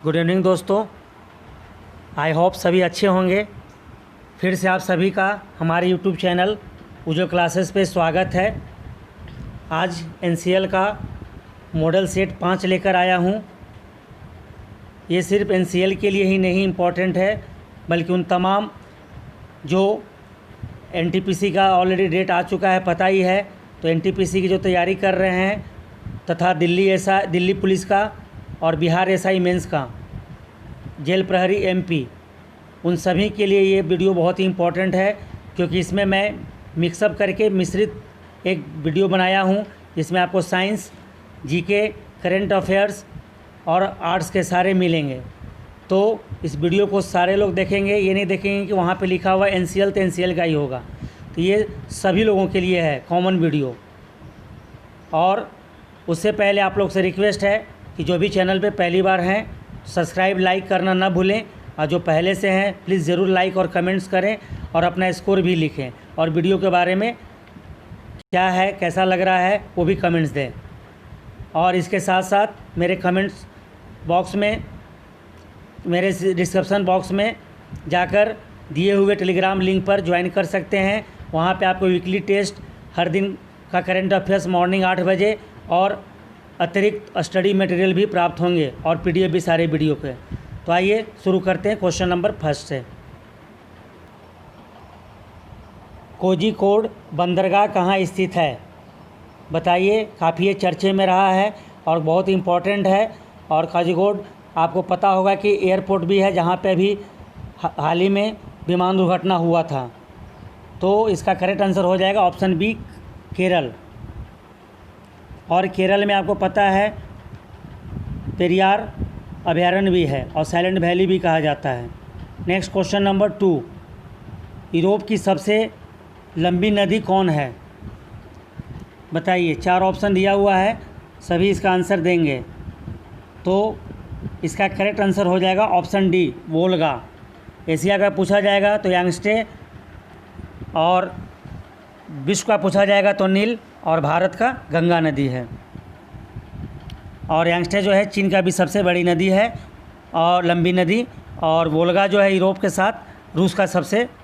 Good evening दोस्तों, I hope सभी अच्छे होंगे। फिर से आप सभी का हमारे यूट्यूब चैनल उज्ज्वल क्लासेस पे स्वागत है। आज एनसीएल का मॉडल सेट 5 लेकर आया हूँ। ये सिर्फ एनसीएल के लिए ही नहीं इम्पॉर्टेंट है, बल्कि उन तमाम जो एनटीपीसी का ऑलरेडी डेट आ चुका है, पता ही है, तो एनटीपीसी की जो तैयारी कर रहे हैं तथा दिल्ली पुलिस का और बिहार एसआई मेंस का, जेल प्रहरी एमपी, उन सभी के लिए ये वीडियो बहुत ही इम्पोर्टेंट है, क्योंकि इसमें मैं मिक्सअप करके मिश्रित एक वीडियो बनाया हूँ जिसमें आपको साइंस, जीके, करंट अफेयर्स और आर्ट्स के सारे मिलेंगे। तो इस वीडियो को सारे लोग देखेंगे, ये नहीं देखेंगे कि वहाँ पे लिखा हुआ एनसीएल तो एनसीएल का ही होगा। तो ये सभी लोगों के लिए है कॉमन वीडियो। और उससे पहले आप लोग से रिक्वेस्ट है कि जो भी चैनल पे पहली बार हैं, सब्सक्राइब लाइक करना ना भूलें, और जो पहले से हैं प्लीज़ ज़रूर लाइक और कमेंट्स करें और अपना स्कोर भी लिखें, और वीडियो के बारे में क्या है, कैसा लग रहा है, वो भी कमेंट्स दें। और इसके साथ साथ मेरे कमेंट्स बॉक्स में, मेरे डिस्क्रिप्शन बॉक्स में जाकर दिए हुए टेलीग्राम लिंक पर ज्वाइन कर सकते हैं। वहाँ पे आपको वीकली टेस्ट, हर दिन का करंट अफेयर्स मॉर्निंग 8 बजे और अतिरिक्त स्टडी मटेरियल भी प्राप्त होंगे, और पीडीएफ भी सारे वीडियो के। तो आइए शुरू करते हैं क्वेश्चन नंबर फर्स्ट से। कोझिकोड बंदरगाह कहाँ स्थित है, बताइए। काफ़ी ये चर्चे में रहा है और बहुत इम्पोर्टेंट है। और कोझिकोड आपको पता होगा कि एयरपोर्ट भी है जहाँ पे अभी हाल ही में विमान दुर्घटना हुआ था। तो इसका करेक्ट आंसर हो जाएगा ऑप्शन बी, केरल। और केरल में आपको पता है पेरियार अभयारण्य भी है और साइलेंट वैली भी कहा जाता है। नेक्स्ट क्वेश्चन नंबर 2, यूरोप की सबसे लंबी नदी कौन है, बताइए। 4 ऑप्शन दिया हुआ है, सभी इसका आंसर देंगे। तो इसका करेक्ट आंसर हो जाएगा ऑप्शन डी, वोल्गा। एशिया का पूछा जाएगा तो यांगस्टे, और विश्व का पूछा जाएगा तो नील, और भारत का गंगा नदी है। और यांगस्टे जो है चीन का भी सबसे बड़ी नदी है और लंबी नदी, और वोल्गा जो है यूरोप के साथ रूस का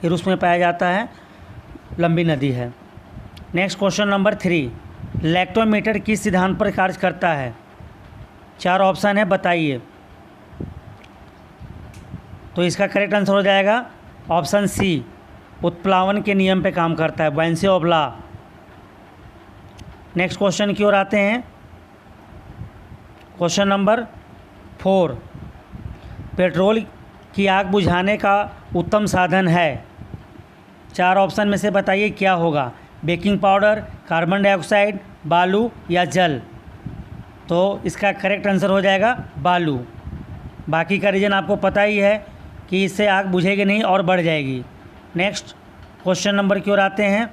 रूस में पाया जाता है, लंबी नदी है। नेक्स्ट क्वेश्चन नंबर 3, लैक्टोमीटर किस सिद्धांत पर कार्य करता है। 4 ऑप्शन है, बताइए। तो इसका करेक्ट आंसर हो जाएगा ऑप्शन सी, उत्प्लावन के नियम पे काम करता है, बुएंसी ऑफ लॉ। नेक्स्ट क्वेश्चन की ओर आते हैं। क्वेश्चन नंबर 4, पेट्रोल की आग बुझाने का उत्तम साधन है। 4 ऑप्शन में से बताइए क्या होगा। बेकिंग पाउडर, कार्बन डाइऑक्साइड, बालू या जल। तो इसका करेक्ट आंसर हो जाएगा बालू। बाकी का रीज़न आपको पता ही है कि इससे आग बुझेगी नहीं और बढ़ जाएगी। नेक्स्ट क्वेश्चन नंबर की ओर आते हैं।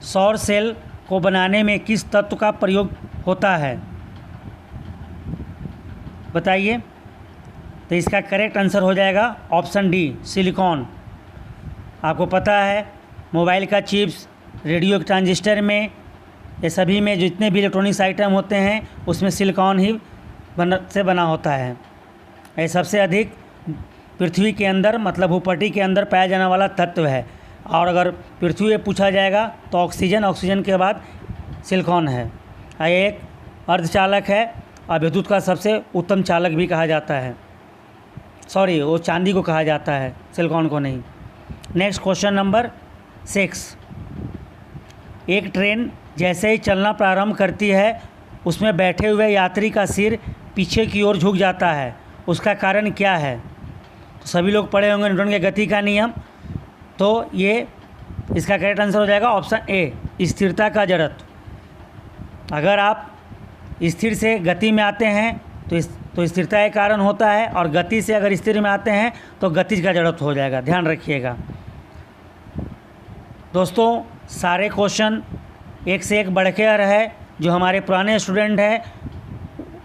सौर सेल को बनाने में किस तत्व का प्रयोग होता है, बताइए। तो इसका करेक्ट आंसर हो जाएगा ऑप्शन डी, सिलिकॉन। आपको पता है मोबाइल का चिप्स, रेडियो ट्रांजिस्टर में, ये सभी में जितने भी इलेक्ट्रॉनिक्स आइटम होते हैं उसमें सिलिकॉन ही बना होता है। ये सबसे अधिक पृथ्वी के अंदर, मतलब भूपट्टी के अंदर पाया जाने वाला तत्व है। और अगर पृथ्वी पे पूछा जाएगा तो ऑक्सीजन के बाद सिलिकॉन है। ये एक अर्धचालक है और विद्युत का सबसे उत्तम चालक भी कहा जाता है। सॉरी, वो चांदी को कहा जाता है, सिलिकॉन को नहीं। नेक्स्ट क्वेश्चन नंबर 6, एक ट्रेन जैसे ही चलना प्रारंभ करती है उसमें बैठे हुए यात्री का सिर पीछे की ओर झुक जाता है, उसका कारण क्या है। तो सभी लोग पढ़े होंगे न्यूटन के गति का नियम। तो ये इसका करेक्ट आंसर हो जाएगा ऑप्शन ए, स्थिरता का जड़त्व। अगर आप स्थिर से गति में आते हैं तो स्थिरता के कारण होता है, और गति से अगर स्थिर में आते हैं तो गति का जड़त्व हो जाएगा, ध्यान रखिएगा। दोस्तों सारे क्वेश्चन एक से एक बढ़ के है। जो हमारे पुराने स्टूडेंट हैं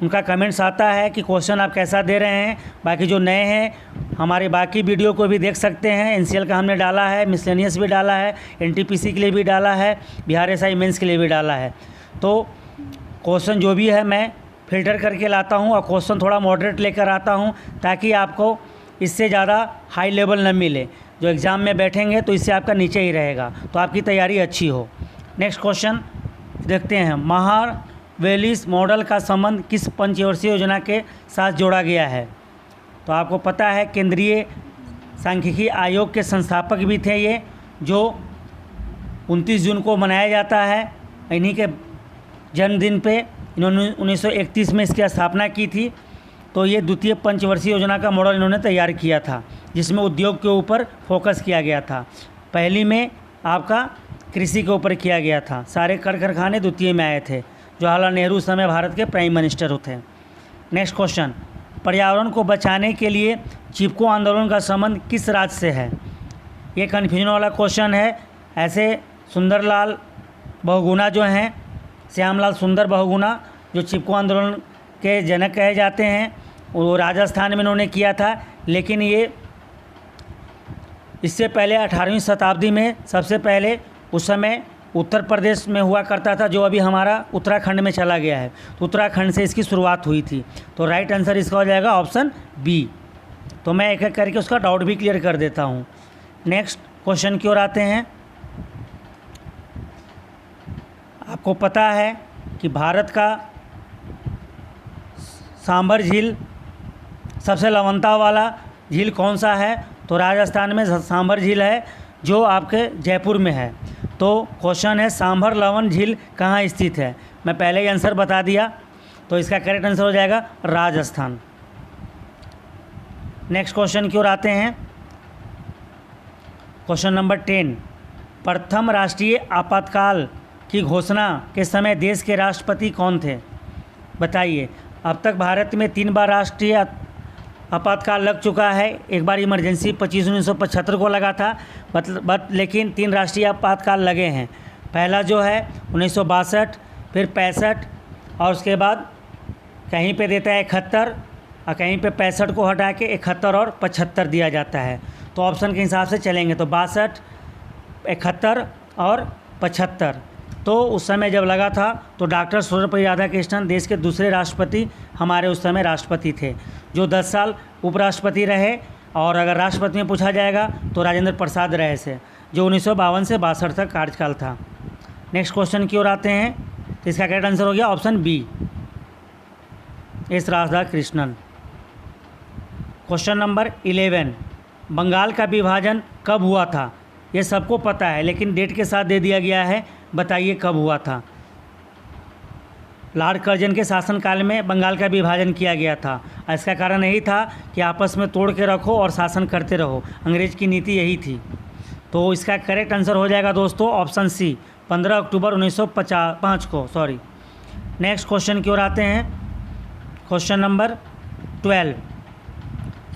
उनका कमेंट्स आता है कि क्वेश्चन आप कैसा दे रहे हैं। बाकी जो नए हैं हमारे बाकी वीडियो को भी देख सकते हैं। एनसीएल का हमने डाला है, मिसलेनियस भी डाला है, एनटीपीसी के लिए भी डाला है, बिहार एसआई मेंस के लिए भी डाला है। तो क्वेश्चन जो भी है मैं फ़िल्टर करके लाता हूँ और क्वेश्चन थोड़ा मॉडरेट लेकर आता हूँ, ताकि आपको इससे ज़्यादा हाई लेवल न मिले। जो एग्ज़ाम में बैठेंगे तो इससे आपका नीचे ही रहेगा, तो आपकी तैयारी अच्छी हो। नेक्स्ट क्वेश्चन देखते हैं। महावेलिस मॉडल का संबंध किस पंचवर्षीय योजना के साथ जोड़ा गया है? तो आपको पता है केंद्रीय सांख्यिकी आयोग के संस्थापक भी थे ये, जो 29 जून को मनाया जाता है। इन्हीं के जन्मदिन पे इन्होंने 1931 में इसकी स्थापना की थी। तो ये द्वितीय पंचवर्षीय योजना का मॉडल इन्होंने तैयार किया था, जिसमें उद्योग के ऊपर फोकस किया गया था। पहली में आपका कृषि के ऊपर किया गया था, सारे कर कारखाने द्वितीय में आए थे। जवाहरलाल नेहरू उस समय भारत के प्राइम मिनिस्टर थे। नेक्स्ट क्वेश्चन, पर्यावरण को बचाने के लिए चिपको आंदोलन का संबंध किस राज्य से है? ये कन्फ्यूजन वाला क्वेश्चन है। ऐसे सुंदरलाल बहुगुणा जो हैं, श्यामलाल सुंदर बहुगुणा, जो चिपको आंदोलन के जनक कहे जाते हैं, वो राजस्थान में इन्होंने किया था। लेकिन ये इससे पहले 18वीं शताब्दी में सबसे पहले उस समय उत्तर प्रदेश में हुआ करता था, जो अभी हमारा उत्तराखंड में चला गया है। तो उत्तराखंड से इसकी शुरुआत हुई थी। तो राइट आंसर इसका हो जाएगा ऑप्शन बी। तो मैं एक एक करके उसका डाउट भी क्लियर कर देता हूँ। नेक्स्ट क्वेश्चन की ओर आते हैं। आपको पता है कि भारत का सांभर झील सबसे लवणता वाला झील कौन सा है? तो राजस्थान में सांभर झील है, जो आपके जयपुर में है। तो क्वेश्चन है सांभर लवण झील कहाँ स्थित है? मैं पहले ही आंसर बता दिया, तो इसका करेक्ट आंसर हो जाएगा राजस्थान। नेक्स्ट क्वेश्चन की ओर आते हैं। क्वेश्चन नंबर 10, प्रथम राष्ट्रीय आपातकाल की घोषणा के समय देश के राष्ट्रपति कौन थे? बताइए। अब तक भारत में 3 बार राष्ट्रीय आपातकाल लग चुका है। एक बार इमरजेंसी 25/1975 को लगा था, बट लेकिन 3 राष्ट्रीय आपातकाल लगे हैं। पहला जो है 1962, फिर 65, और उसके बाद कहीं पे देता है 71 और कहीं पे 65 को हटा के 71 और 75 दिया जाता है। तो ऑप्शन के हिसाब से चलेंगे तो 62, 71 और 75। तो उस समय जब लगा था तो डॉक्टर सर्वपल्ली राधाकृष्णन देश के दूसरे राष्ट्रपति हमारे उस समय राष्ट्रपति थे, जो 10 साल उपराष्ट्रपति रहे। और अगर राष्ट्रपति में पूछा जाएगा तो राजेंद्र प्रसाद रहे से, जो 1952 से 62 तक कार्यकाल था। नेक्स्ट क्वेश्चन की ओर आते हैं। तो इसका करेक्ट आंसर हो गया option B, S Radhakrishnan. Question number 11, Bengal का विभाजन कब हुआ था? ये सबको पता है, लेकिन डेट के साथ दे दिया गया है। बताइए कब हुआ था? लॉर्ड कर्जन के शासनकाल में बंगाल का विभाजन किया गया था। इसका कारण यही था कि आपस में तोड़ के रखो और शासन करते रहो। अंग्रेज की नीति यही थी। तो इसका करेक्ट आंसर हो जाएगा दोस्तों ऑप्शन सी, 15 अक्टूबर 1905 को। सॉरी। नेक्स्ट क्वेश्चन की ओर आते हैं। क्वेश्चन नंबर 12,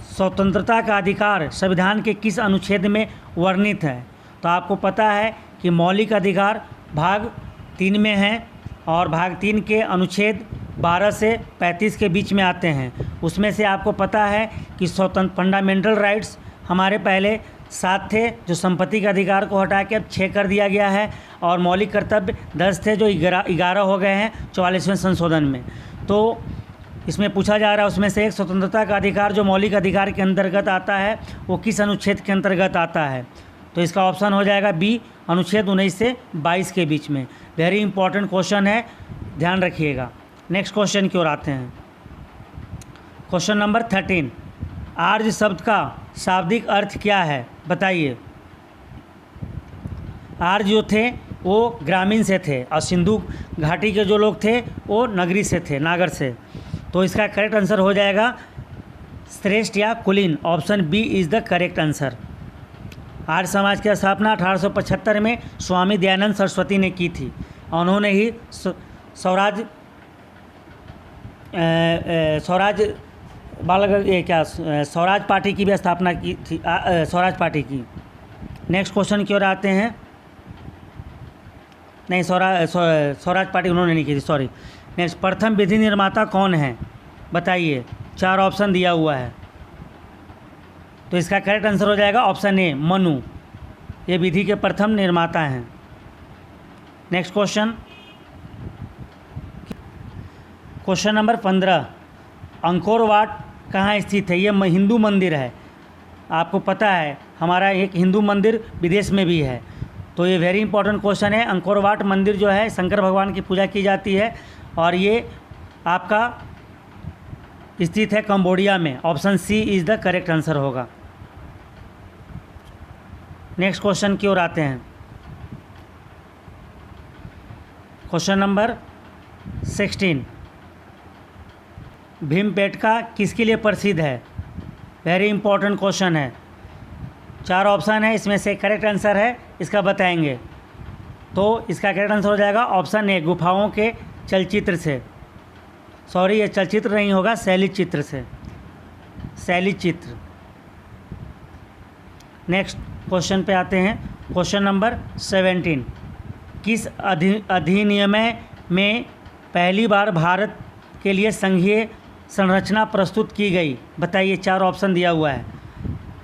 स्वतंत्रता का अधिकार संविधान के किस अनुच्छेद में वर्णित है? तो आपको पता है कि मौलिक अधिकार भाग 3 में है, और भाग 3 के अनुच्छेद 12 से 35 के बीच में आते हैं। उसमें से आपको पता है कि स्वतंत्र फंडामेंटल राइट्स हमारे पहले 7 थे, जो संपत्ति के अधिकार को हटा के अब 6 कर दिया गया है, और मौलिक कर्तव्य 10 थे, जो 11 हो गए हैं 44वें संशोधन में। तो इसमें पूछा जा रहा है उसमें से एक स्वतंत्रता का अधिकार जो मौलिक अधिकार के अंतर्गत आता है, वो किस अनुच्छेद के अंतर्गत आता है? तो इसका ऑप्शन हो जाएगा बी, अनुच्छेद 19 से 22 के बीच में। वेरी इंपॉर्टेंट क्वेश्चन है, ध्यान रखिएगा। नेक्स्ट क्वेश्चन की ओर आते हैं। क्वेश्चन नंबर 13, आर्य शब्द का शाब्दिक अर्थ क्या है? बताइए। आर्य जो थे वो ग्रामीण से थे, और सिंधु घाटी के जो लोग थे वो नगरी से थे, नागर से। तो इसका करेक्ट आंसर हो जाएगा श्रेष्ठ या कुलीन। Option B is the correct answer. Arya Samaj की स्थापना 1875 में स्वामी दयानंद सरस्वती ने की थी। उन्होंने ही स्वराज स्वराज पार्टी की भी स्थापना की थी, स्वराज पार्टी की। नेक्स्ट क्वेश्चन की ओर आते हैं। नहीं, स्वराज पार्टी उन्होंने नहीं की थी, सॉरी। नेक्स्ट, प्रथम विधि निर्माता कौन है? बताइए। 4 ऑप्शन दिया हुआ है, तो इसका करेक्ट आंसर हो जाएगा ऑप्शन ए, मनु। ये विधि के प्रथम निर्माता हैं। क्वेश्चन नंबर 15, अंकोर वाट कहाँ स्थित है? ये हिंदू मंदिर है, आपको पता है हमारा एक हिंदू मंदिर विदेश में भी है, तो ये वेरी इंपॉर्टेंट क्वेश्चन है। अंकोर वाट मंदिर जो है शंकर भगवान की पूजा की जाती है और ये आपका स्थित है कंबोडिया में। Option C is the correct answer होगा। नेक्स्ट क्वेश्चन की ओर आते हैं। क्वेश्चन नंबर 16, भीमबेटका किसके लिए प्रसिद्ध है? वेरी इंपॉर्टेंट क्वेश्चन है। 4 ऑप्शन है, इसमें से करेक्ट आंसर है इसका बताएंगे। तो इसका करेक्ट आंसर हो जाएगा ऑप्शन ए, गुफाओं के चलचित्र से। सॉरी, ये चलचित्र नहीं होगा, शैली चित्र से, शैली चित्र। नेक्स्ट क्वेश्चन पे आते हैं। क्वेश्चन नंबर 17, किस अधिनियम में पहली बार भारत के लिए संघीय संरचना प्रस्तुत की गई? बताइए, 4 ऑप्शन दिया हुआ है।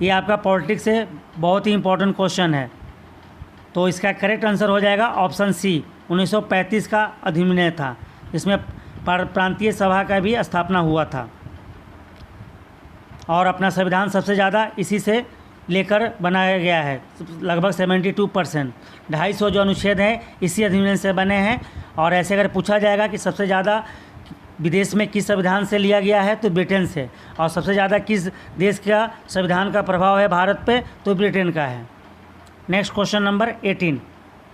ये आपका पॉलिटिक्स से बहुत ही इंपॉर्टेंट क्वेश्चन है, तो इसका करेक्ट आंसर हो जाएगा ऑप्शन सी, 1935 का अधिनियम था। इसमें प्रांतीय सभा का भी स्थापना हुआ था और अपना संविधान सबसे ज़्यादा इसी से लेकर बनाया गया है, लगभग 72%। 250 जो अनुच्छेद हैं इसी अधिनियम से बने हैं। और ऐसे अगर पूछा जाएगा कि सबसे ज़्यादा विदेश में किस संविधान से लिया गया है, तो ब्रिटेन से। और सबसे ज़्यादा किस देश का संविधान का प्रभाव है भारत पे, तो ब्रिटेन का है। नेक्स्ट क्वेश्चन नंबर 18,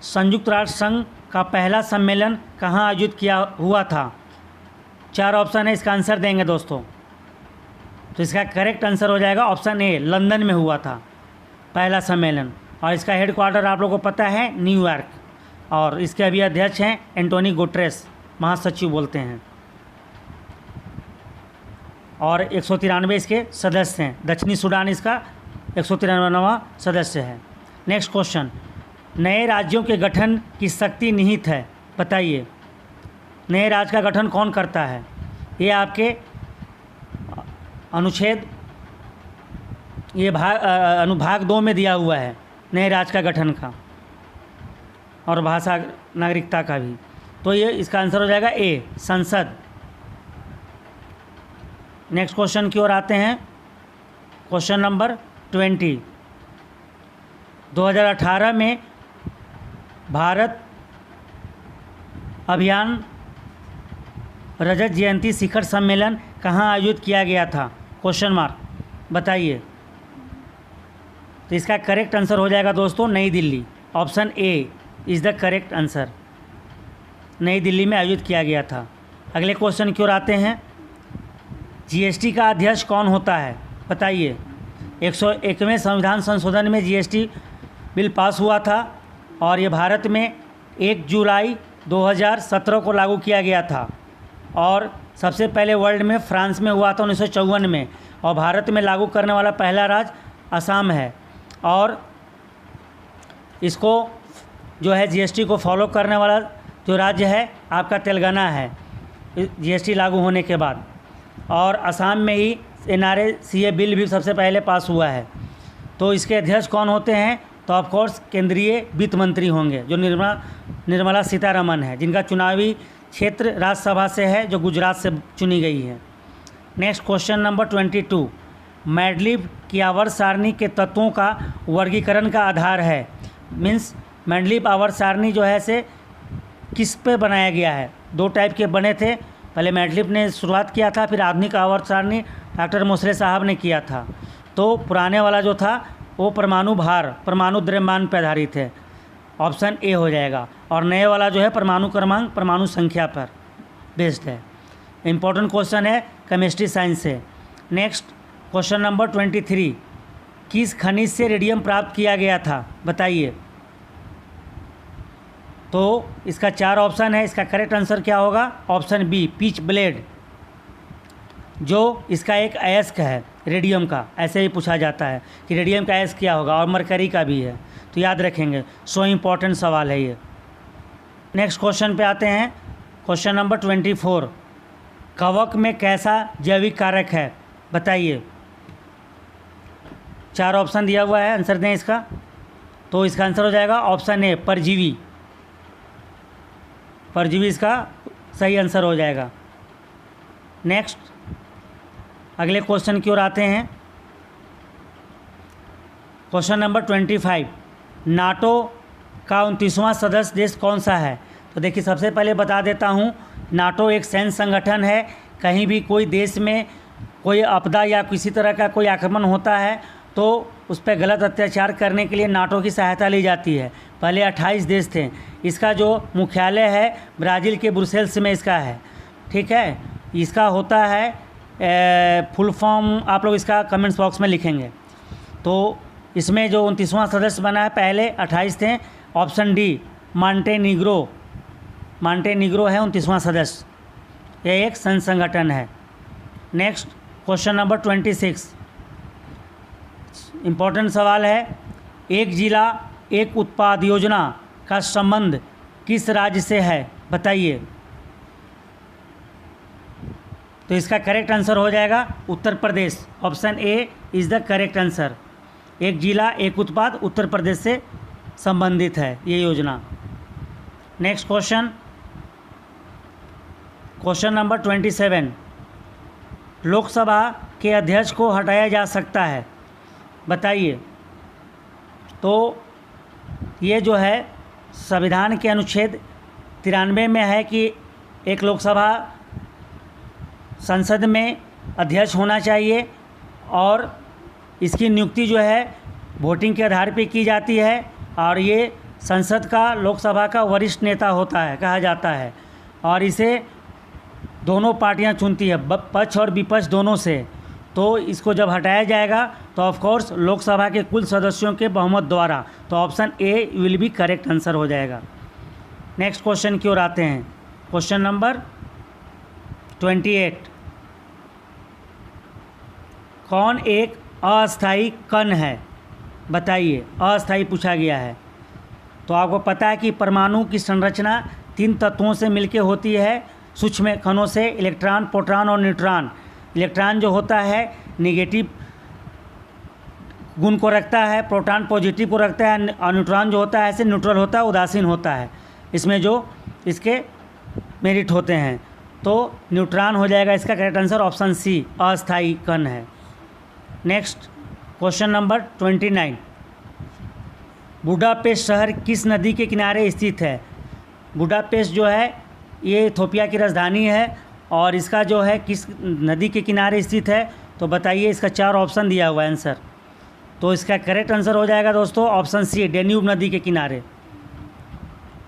संयुक्त राष्ट्र संघ का पहला सम्मेलन कहाँ आयोजित किया हुआ था? 4 ऑप्शन है, इसका आंसर देंगे दोस्तों। तो इसका करेक्ट आंसर हो जाएगा ऑप्शन ए, लंदन में हुआ था पहला सम्मेलन। और इसका हेडक्वार्टर आप लोगों को पता है न्यूयॉर्क, और इसके अभी अध्यक्ष हैं एंटोनी गुटेरेस, महासचिव बोलते हैं। और 193 इसके सदस्य हैं। दक्षिणी सूडान इसका 193वां सदस्य है। नेक्स्ट क्वेश्चन, नए राज्यों के गठन की शक्ति निहित है? बताइए, नए राज्य का गठन कौन करता है? ये आपके अनुच्छेद, ये अनुभाग 2 में दिया हुआ है नए राज्य का गठन का, और भाषा नागरिकता का भी। तो ये इसका आंसर हो जाएगा ए, संसद। नेक्स्ट क्वेश्चन की ओर आते हैं। क्वेश्चन नंबर 20, 2018 में भारत अभियान रजत जयंती शिखर सम्मेलन कहाँ आयोजित किया गया था? क्वेश्चन मार्क, बताइए। तो इसका करेक्ट आंसर हो जाएगा दोस्तों नई Delhi. Option A is the correct answer, नई दिल्ली में आयोजित किया गया था। अगले क्वेश्चन की ओर आते हैं। जीएसटी का अध्यक्ष कौन होता है? बताइए। 101वें संविधान संशोधन में जीएसटी बिल पास हुआ था और ये भारत में 1 जुलाई 2017 को लागू किया गया था। और सबसे पहले वर्ल्ड में फ्रांस में हुआ था 1954 में, और भारत में लागू करने वाला पहला राज्य असम है। और इसको जो है जीएसटी को फॉलो करने वाला जो राज्य है आपका तेलंगाना है जीएसटी लागू होने के बाद। और असम में ही NRA-CA बिल भी सबसे पहले पास हुआ है। तो इसके अध्यक्ष कौन होते हैं? तो ऑफकोर्स केंद्रीय वित्त मंत्री होंगे, जो निर्मला सीतारमन है, जिनका चुनावी क्षेत्र राज्यसभा से है, जो गुजरात से चुनी गई है। नेक्स्ट क्वेश्चन नंबर 22, मैंडलीव की आवर्त सारणी के तत्वों का वर्गीकरण का आधार है? मीन्स मैंडलीव आवर्त सारणी जो है से किस पे बनाया गया है? 2 टाइप के बने थे, पहले मैंडलीव ने शुरुआत किया था, फिर आधुनिक आवर्त सारणी डॉक्टर मोसले साहब ने किया था। तो पुराने वाला जो था वो परमाणु भार, परमाणु द्रव्यमान पर आधारित है, ऑप्शन ए हो जाएगा। और नए वाला जो है परमाणु क्रमांक, परमाणु संख्या पर बेस्ड है। इंपॉर्टेंट क्वेश्चन है केमिस्ट्री साइंस से। नेक्स्ट क्वेश्चन नंबर 23, किस खनिज से रेडियम प्राप्त किया गया था? बताइए। तो इसका 4 ऑप्शन है, इसका करेक्ट आंसर क्या होगा? ऑप्शन बी, पीच ब्लेड, जो इसका एक अयस्क है रेडियम का। ऐसे ही पूछा जाता है कि रेडियम का अयस्क क्या होगा, और मरकरी का भी है, तो याद रखेंगे। सो इम्पॉर्टेंट सवाल है ये। नेक्स्ट क्वेश्चन पे आते हैं। क्वेश्चन नंबर 24, कवक में कैसा जैविक कारक है? बताइए। 4 ऑप्शन दिया हुआ है, आंसर दें इसका। तो इसका आंसर हो जाएगा ऑप्शन ए, परजीवी। परजीवी इसका सही आंसर हो जाएगा। नेक्स्ट अगले क्वेश्चन की ओर आते हैं। क्वेश्चन नंबर 25, नाटो का 29वां सदस्य देश कौन सा है? तो देखिए, सबसे पहले बता देता हूँ, नाटो एक सैन्य संगठन है। कहीं भी कोई देश में कोई आपदा या किसी तरह का कोई आक्रमण होता है तो उस पर गलत अत्याचार करने के लिए नाटो की सहायता ली जाती है। पहले 28 देश थे। इसका जो मुख्यालय है ब्राज़ील के ब्रुसेल्स में इसका है, ठीक है। इसका होता है फुल फॉर्म आप लोग इसका कमेंट्स बॉक्स में लिखेंगे। तो इसमें जो 29वां सदस्य बना है, पहले 28 थे। ऑप्शन डी मांटेनिग्रो है 29वां सदस्य। यह एक संघ संगठन है। नेक्स्ट क्वेश्चन नंबर 26, इम्पोर्टेंट सवाल है। एक जिला एक उत्पाद योजना का संबंध किस राज्य से है? बताइए। तो इसका करेक्ट आंसर हो जाएगा Uttar Pradesh. Option A is the correct answer. एक जिला एक उत्पाद उत्तर प्रदेश से संबंधित है ये योजना। नेक्स्ट क्वेश्चन नंबर 27, लोकसभा के अध्यक्ष को हटाया जा सकता है? बताइए। तो ये जो है संविधान के अनुच्छेद 93 में है कि एक लोकसभा संसद में अध्यक्ष होना चाहिए और इसकी नियुक्ति जो है वोटिंग के आधार पर की जाती है और ये संसद का लोकसभा का वरिष्ठ नेता होता है, कहा जाता है। और इसे दोनों पार्टियां चुनती है, पक्ष और विपक्ष दोनों से। तो इसको जब हटाया जाएगा तो ऑफ कोर्स लोकसभा के कुल सदस्यों के बहुमत द्वारा। तो option A will be correct answer हो जाएगा। नेक्स्ट क्वेश्चन की ओर आते हैं। क्वेश्चन नंबर 28, कौन एक अस्थायी कण है? बताइए। अस्थायी पूछा गया है। तो आपको पता है कि परमाणु की संरचना 3 तत्वों से मिलकर होती है। सूक्ष्म कणों से इलेक्ट्रॉन, प्रोटॉन और न्यूट्रॉन। इलेक्ट्रॉन जो होता है नेगेटिव गुण को रखता है, प्रोटॉन पॉजिटिव को रखता है और न्यूट्रॉन जो होता है ऐसे न्यूट्रल होता है, उदासीन होता है। इसमें जो इसके मेरिट होते हैं। तो न्यूट्रॉन हो जाएगा इसका करेक्ट आंसर। ऑप्शन सी अस्थायी कण है। नेक्स्ट क्वेश्चन नंबर 29, बुडापेस्ट शहर किस नदी के किनारे स्थित है? बुडापेस्ट जो है ये इथोपिया की राजधानी है और इसका जो है किस नदी के किनारे स्थित है? तो बताइए। इसका 4 ऑप्शन दिया हुआ है आंसर। तो इसका करेक्ट आंसर हो जाएगा दोस्तों ऑप्शन सी डेन्यूब नदी के किनारे।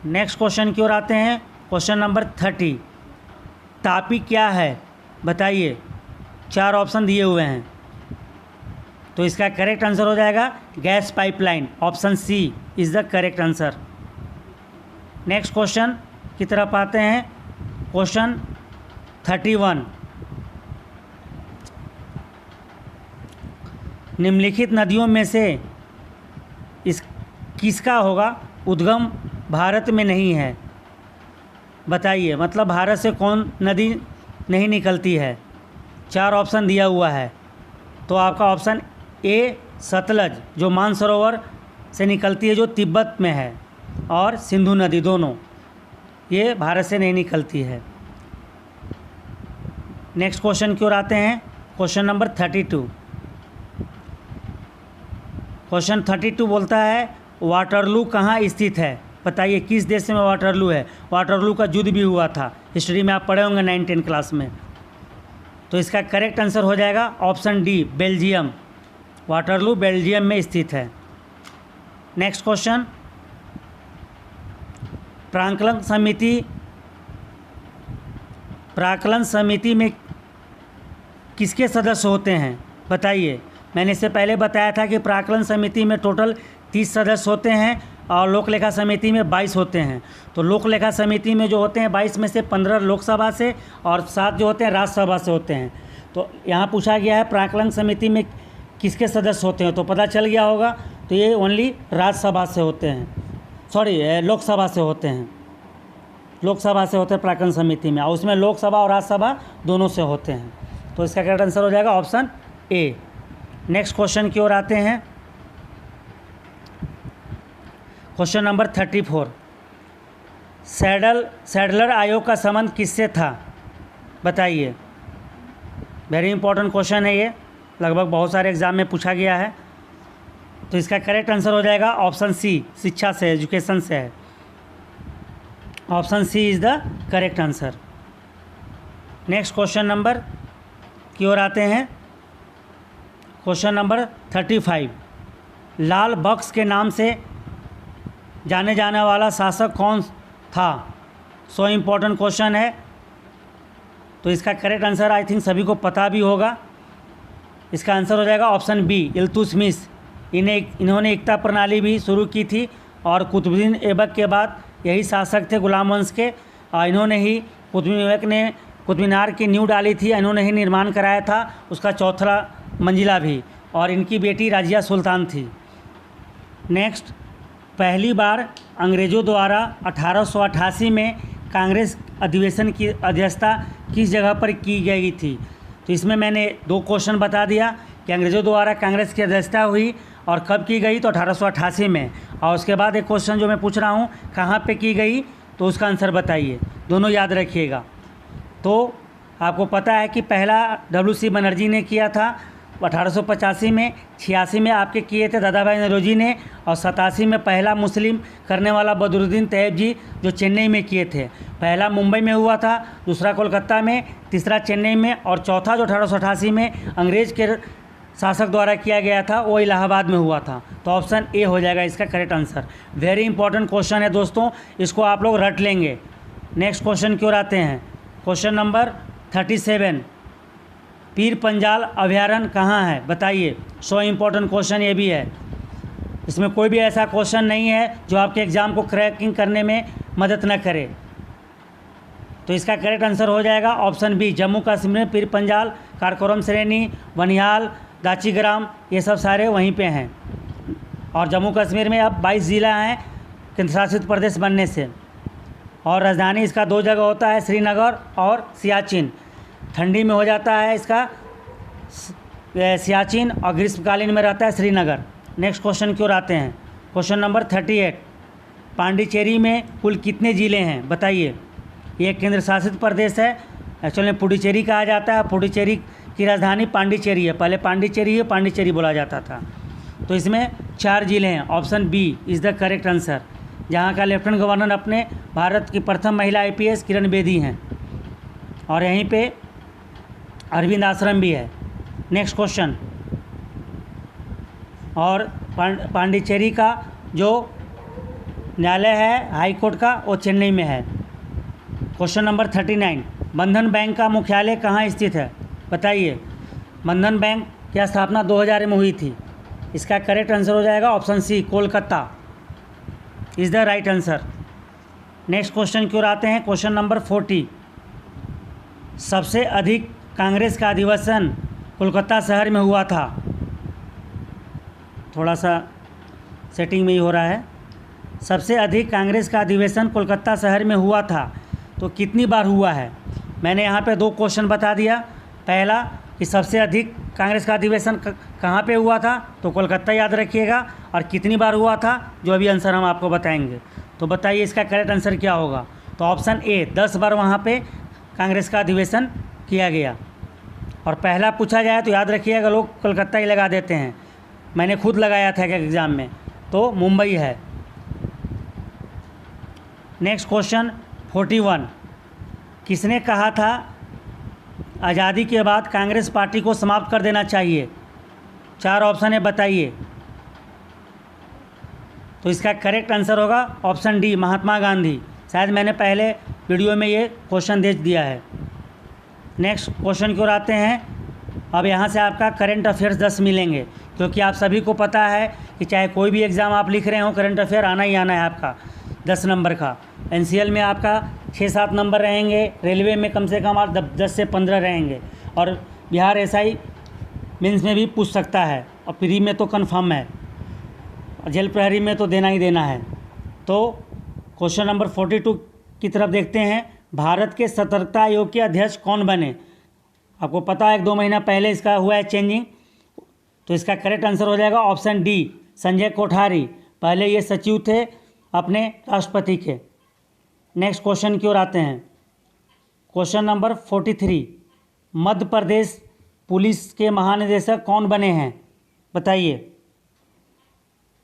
नेक्स्ट क्वेश्चन की ओर आते हैं। क्वेश्चन नंबर 30, तापी क्या है? बताइए। 4 ऑप्शन दिए हुए हैं। तो इसका करेक्ट आंसर हो जाएगा gas pipeline. Option C is the correct answer. Next question की तरफ आते हैं। क्वेश्चन 31, निम्नलिखित नदियों में से किसका होगा उद्गम भारत में नहीं है? बताइए। मतलब भारत से कौन नदी नहीं निकलती है? 4 ऑप्शन दिया हुआ है। तो आपका ऑप्शन ए सतलज जो मानसरोवर से निकलती है जो तिब्बत में है, और सिंधु नदी, दोनों ये भारत से नहीं निकलती है। नेक्स्ट क्वेश्चन की ओर आते हैं। क्वेश्चन नंबर 32, क्वेश्चन 32 बोलता है वाटरलू कहाँ स्थित है? बताइए। किस देश में वाटरलू है? वाटरलू का युद्ध भी हुआ था, हिस्ट्री में आप पढ़े होंगे 9-10 क्लास में। तो इसका करेक्ट आंसर हो जाएगा option D Belgium. Waterloo Belgium में स्थित है। नेक्स्ट क्वेश्चन, प्राक्कलन समिति में किसके सदस्य होते हैं? बताइए। मैंने इससे पहले बताया था कि प्राक्कलन समिति में टोटल 30 सदस्य होते हैं और लोक लेखा समिति में 22 होते हैं। तो लोक लेखा समिति में जो होते हैं 22 में से 15 लोकसभा से और 7 जो होते हैं राज्यसभा से होते हैं। तो यहाँ पूछा गया है प्राक्कलन समिति में किसके सदस्य होते हैं, तो पता चल गया होगा। तो ये ओनली राज्यसभा से होते हैं, लोकसभा से होते हैं। लोकसभा से होते हैं प्राक्कलन समिति में, और उसमें लोकसभा और राज्यसभा दोनों से होते हैं। तो इसका करेक्ट आंसर हो जाएगा ऑप्शन ए। नेक्स्ट क्वेश्चन की ओर आते हैं। क्वेश्चन नंबर 34, सैडलर आयोग का संबंध किससे था? बताइए। वेरी इंपॉर्टेंट क्वेश्चन है ये, लगभग बहुत सारे एग्जाम में पूछा गया है। तो इसका करेक्ट आंसर हो जाएगा ऑप्शन सी, शिक्षा से, एजुकेशन से है। Option C is the correct answer. Next question number की ओर आते हैं। क्वेश्चन नंबर 35, लाल बख्श के नाम से जाने जाने वाला शासक कौन था? सो इम्पोर्टेंट क्वेश्चन है। तो इसका करेक्ट आंसर आई थिंक सभी को पता भी होगा। इसका आंसर हो जाएगा ऑप्शन बी, इल्तुतमिश। इन्होंने एकता प्रणाली भी शुरू की थी और कुतुबुद्दीन ऐबक के बाद यही शासक थे गुलाम वंश के। इन्होंने ही कुतुबुद्दीन ऐबक ने कुतुब मीनार की नींव डाली थी, इन्होंने ही निर्माण कराया था उसका चौथा मंजिला भी, और इनकी बेटी राजिया सुल्तान थी। नेक्स्ट, पहली बार अंग्रेज़ों द्वारा 1888 में कांग्रेस अधिवेशन की अध्यक्षता किस जगह पर की गई थी? तो इसमें मैंने 2 क्वेश्चन बता दिया कि अंग्रेज़ों द्वारा कांग्रेस की अध्यक्षता हुई और कब की गई, तो 1888 में। और उसके बाद एक क्वेश्चन जो मैं पूछ रहा हूँ, कहाँ पे की गई, तो उसका आंसर बताइए। दोनों याद रखिएगा। तो आपको पता है कि पहला WC बनर्जी ने किया था 1885 में, 86 में आपके किए थे दादा भाई नौरोजी ने, और 87 में पहला मुस्लिम करने वाला बदरुद्दीन तैयब जी जो चेन्नई में किए थे। पहला मुंबई में हुआ था, दूसरा कोलकाता में, तीसरा चेन्नई में, और चौथा जो 1888 में अंग्रेज़ के शासक द्वारा किया गया था वो इलाहाबाद में हुआ था। तो ऑप्शन ए हो जाएगा इसका correct answer. Very important question है दोस्तों, इसको आप लोग रट लेंगे। नेक्स्ट क्वेश्चन की ओर आते हैं। क्वेश्चन नंबर 37, पीर पंजाल अभयारण्य कहाँ है? बताइए। सो इम्पोर्टेंट क्वेश्चन ये भी है। इसमें कोई भी ऐसा क्वेश्चन नहीं है जो आपके एग्ज़ाम को क्रैकिंग करने में मदद न करे। तो इसका करेक्ट आंसर हो जाएगा ऑप्शन बी, जम्मू कश्मीर में पीर पंजाल, काराकोरम श्रेणी, बनिहाल, दाचीग्राम, ये सब सारे वहीं पे हैं। और जम्मू कश्मीर में अब 22 ज़िला हैं केंद्र शासित प्रदेश बनने से। और राजधानी इसका 2 जगह होता है, श्रीनगर और सियाचिन। ठंडी में हो जाता है इसका सियाचिन और ग्रीष्मकालीन में रहता है श्रीनगर। नेक्स्ट क्वेश्चन की ओर आते हैं। क्वेश्चन नंबर 38, पांडिचेरी में कुल कितने ज़िले हैं? बताइए। ये केंद्र शासित प्रदेश है, एक्चुअली में पुडुचेरी कहा जाता है। पुडुचेरी की राजधानी पांडिचेरी है, पहले पांडिचेरी बोला जाता था। तो इसमें 4 ज़िले हैं। Option B is the correct answer, जहाँ का लेफ्टिनेंट गवर्नर अपने भारत की प्रथम महिला IPS किरण बेदी हैं, और यहीं पे अरविंद आश्रम भी है। नेक्स्ट क्वेश्चन, और पांडिचेरी का जो न्यायालय है हाई कोर्ट का वो चेन्नई में है। क्वेश्चन नंबर 39, बंधन बैंक का मुख्यालय कहाँ स्थित है? बताइए। बंधन बैंक की स्थापना 2000 में हुई थी। इसका करेक्ट आंसर हो जाएगा option C, Kolkata is the right answer. Next question की ओर आते हैं। क्वेश्चन नंबर 40, सबसे अधिक कांग्रेस का अधिवेशन कोलकाता शहर में हुआ था। थोड़ा सा सेटिंग में ही हो रहा है। सबसे अधिक कांग्रेस का अधिवेशन कोलकाता शहर में हुआ था, तो कितनी बार हुआ है? मैंने यहाँ पे 2 क्वेश्चन बता दिया। पहला कि सबसे अधिक कांग्रेस का अधिवेशन कहाँ पे हुआ था, तो कोलकाता याद रखिएगा, और कितनी बार हुआ था जो अभी आंसर हम आपको बताएंगे। तो बताइए इसका करेक्ट आंसर क्या होगा? तो ऑप्शन ए, 10 बार वहाँ पे कांग्रेस का अधिवेशन किया गया। और पहला पूछा जाए तो याद रखिएगा, लोग कोलकाता ही लगा देते हैं, मैंने खुद लगाया था एग्ज़ाम में, तो मुंबई है। नेक्स्ट क्वेश्चन 41, किसने कहा था आज़ादी के बाद कांग्रेस पार्टी को समाप्त कर देना चाहिए? 4 ऑप्शन है, बताइए। तो इसका करेक्ट आंसर होगा ऑप्शन डी, महात्मा गांधी। शायद मैंने पहले वीडियो में ये क्वेश्चन दे दिया है। नेक्स्ट क्वेश्चन की ओर आते हैं। अब यहाँ से आपका करंट अफेयर्स 10 मिलेंगे, क्योंकि आप सभी को पता है कि चाहे कोई भी एग्ज़ाम आप लिख रहे हो, करंट अफेयर आना ही आना है आपका 10 नंबर का। NCL में आपका 6-7 नंबर रहेंगे, रेलवे में कम से कम आप 10 से 15 रहेंगे, और बिहार SI मेंस में भी पूछ सकता है, और प्री में तो कन्फर्म है, और जेल प्रहरी में तो देना ही देना है। तो क्वेश्चन नंबर 42 की तरफ देखते हैं। भारत के सतर्कता आयोग के अध्यक्ष कौन बने? आपको पता है 1-2 महीना पहले इसका हुआ है चेंजिंग। तो इसका करेक्ट आंसर हो जाएगा ऑप्शन डी, संजय कोठारी। पहले ये सचिव थे अपने राष्ट्रपति के। नेक्स्ट क्वेश्चन की ओर आते हैं। Question number 43, Madhya Pradesh police के महानिदेशक कौन बने हैं, बताइए।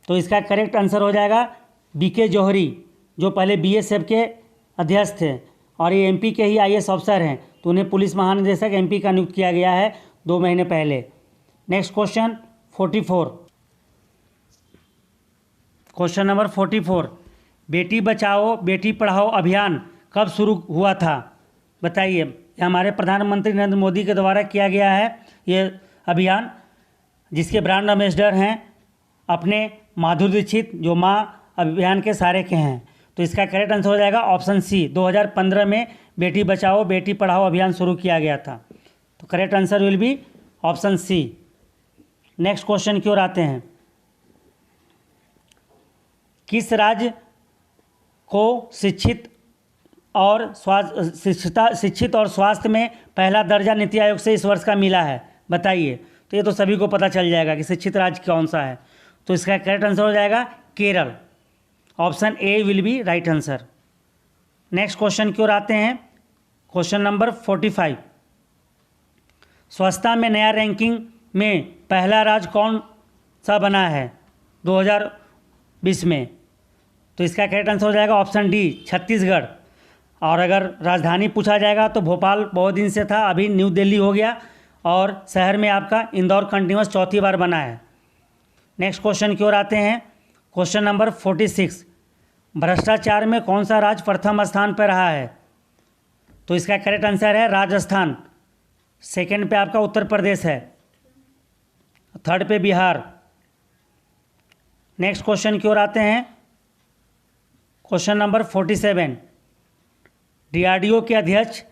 तो इसका करेक्ट आंसर हो जाएगा बीके जौहरी, जो पहले बीएसएफ के अध्यक्ष थे और ये एमपी के ही आईएएस अफसर हैं, तो उन्हें पुलिस महानिदेशक एमपी का नियुक्त किया गया है 2 महीने पहले। Next question 44, question number 44, Beti Bachao Beti Padhao अभियान कब शुरू हुआ था, बताइए। ये हमारे प्रधानमंत्री नरेंद्र मोदी के द्वारा किया गया है ये अभियान, जिसके ब्रांड एम्बेसडर हैं अपने माधुरी दीक्षित, जो माँ अभियान के सारे के हैं। तो इसका करेक्ट आंसर हो जाएगा ऑप्शन सी, 2015 में बेटी बचाओ बेटी पढ़ाओ अभियान शुरू किया गया था। तो correct answer will be option C. Next question की ओर आते हैं। किस राज्य को शिक्षित और स्वास्थ्य में पहला दर्जा नीति आयोग से इस वर्ष का मिला है, बताइए। तो ये तो सभी को पता चल जाएगा कि शिक्षित राज्य कौन सा है। तो इसका करेक्ट आंसर हो जाएगा Kerala, option A will be right answer. Next question की ओर आते हैं। क्वेश्चन नंबर 45, स्वच्छता में नया रैंकिंग में पहला राज्य कौन सा बना है 2020 में। तो इसका करेक्ट आंसर हो जाएगा ऑप्शन डी, छत्तीसगढ़। और अगर राजधानी पूछा जाएगा तो भोपाल बहुत दिन से था, अभी न्यू दिल्ली हो गया, और शहर में आपका इंदौर कंटिन्यूस चौथी बार बना है। नेक्स्ट क्वेश्चन की ओर आते हैं। क्वेश्चन नंबर 46, भ्रष्टाचार में कौन सा राज्य प्रथम स्थान पर रहा है। तो इसका करेक्ट आंसर है राजस्थान, सेकंड पे आपका उत्तर प्रदेश है, थर्ड पे बिहार। नेक्स्ट क्वेश्चन की ओर आते हैं। क्वेश्चन नंबर 47, डीआरडीओ के अध्यक्ष,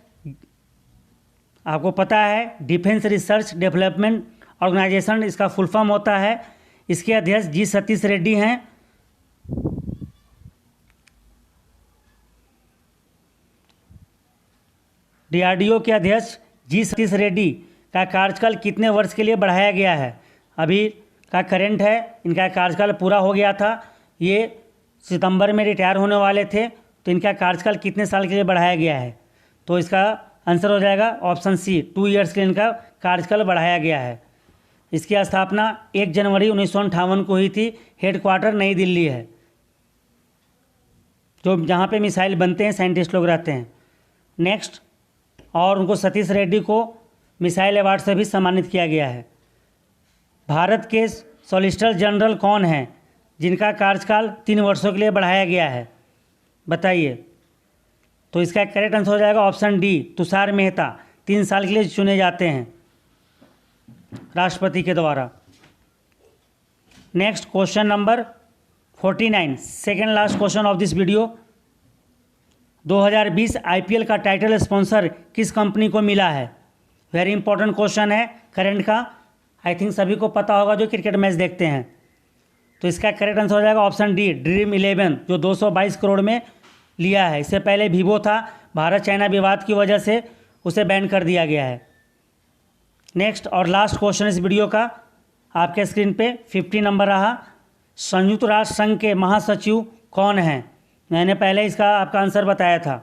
आपको पता है डिफेंस रिसर्च डेवलपमेंट ऑर्गेनाइजेशन इसका फुल फॉर्म होता है, इसके अध्यक्ष जी सतीश रेड्डी हैं। डीआरडीओ के अध्यक्ष जी सतीश रेड्डी का कार्यकाल कितने वर्ष के लिए बढ़ाया गया है, अभी का करेंट है, इनका कार्यकाल पूरा हो गया था, ये सितंबर में रिटायर होने वाले थे, तो इनका कार्यकाल कितने साल के लिए बढ़ाया गया है। तो इसका आंसर हो जाएगा ऑप्शन सी, 2 ईयर्स के लिए इनका कार्यकाल बढ़ाया गया है। इसकी स्थापना 1 जनवरी 1958 को हुई थी, हेडक्वार्टर नई दिल्ली है, जो जहाँ पे मिसाइल बनते हैं साइंटिस्ट लोग रहते हैं। नेक्स्ट, और उनको सतीश रेड्डी को मिसाइल अवार्ड से भी सम्मानित किया गया है। भारत के सॉलिसिटर जनरल कौन हैं जिनका कार्यकाल 3 वर्षों के लिए बढ़ाया गया है, बताइए। तो इसका करेक्ट आंसर हो जाएगा ऑप्शन डी, तुषार मेहता, 3 साल के लिए चुने जाते हैं राष्ट्रपति के द्वारा। Next question number 49, second last question of this video. 2020 IPL का टाइटल स्पॉन्सर किस कंपनी को मिला है, वेरी इंपॉर्टेंट क्वेश्चन है करंट का, आई थिंक सभी को पता होगा जो क्रिकेट मैच देखते हैं। तो इसका करेक्ट आंसर हो जाएगा ऑप्शन डी, ड्रीम 11, जो 222 करोड़ में लिया है। इससे पहले वीवो था, भारत चाइना विवाद की वजह से उसे बैन कर दिया गया है। नेक्स्ट और लास्ट क्वेश्चन इस वीडियो का आपके स्क्रीन पे 50 नंबर रहा। संयुक्त राष्ट्र संघ के महासचिव कौन हैं, मैंने पहले इसका आपका आंसर बताया था।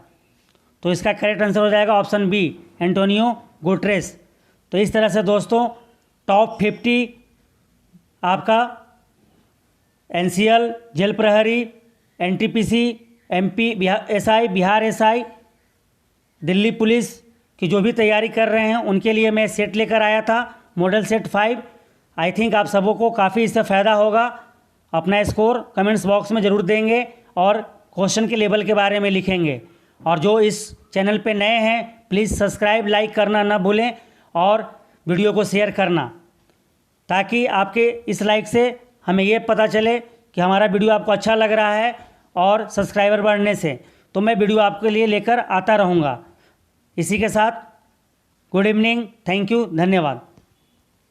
तो इसका करेक्ट आंसर हो जाएगा ऑप्शन बी, एंटोनियो गुटेरेस। तो इस तरह से दोस्तों टॉप 50 आपका एनसीएल, जेल प्रहरी, NTPC, MP Bihar SI, Delhi police की जो भी तैयारी कर रहे हैं उनके लिए मैं सेट लेकर आया था, मॉडल सेट 5। आई थिंक आप सबों को काफ़ी इससे फ़ायदा होगा। अपना स्कोर कमेंट्स बॉक्स में ज़रूर देंगे और क्वेश्चन के लेवल के बारे में लिखेंगे। और जो इस चैनल पे नए हैं प्लीज़ सब्सक्राइब लाइक करना ना भूलें और वीडियो को शेयर करना, ताकि आपके इस लाइक से हमें ये पता चले कि हमारा वीडियो आपको अच्छा लग रहा है, और सब्सक्राइबर बढ़ने से तो मैं वीडियो आपके लिए लेकर आता रहूँगा। इसी के साथ गुड इवनिंग, थैंक यू, धन्यवाद।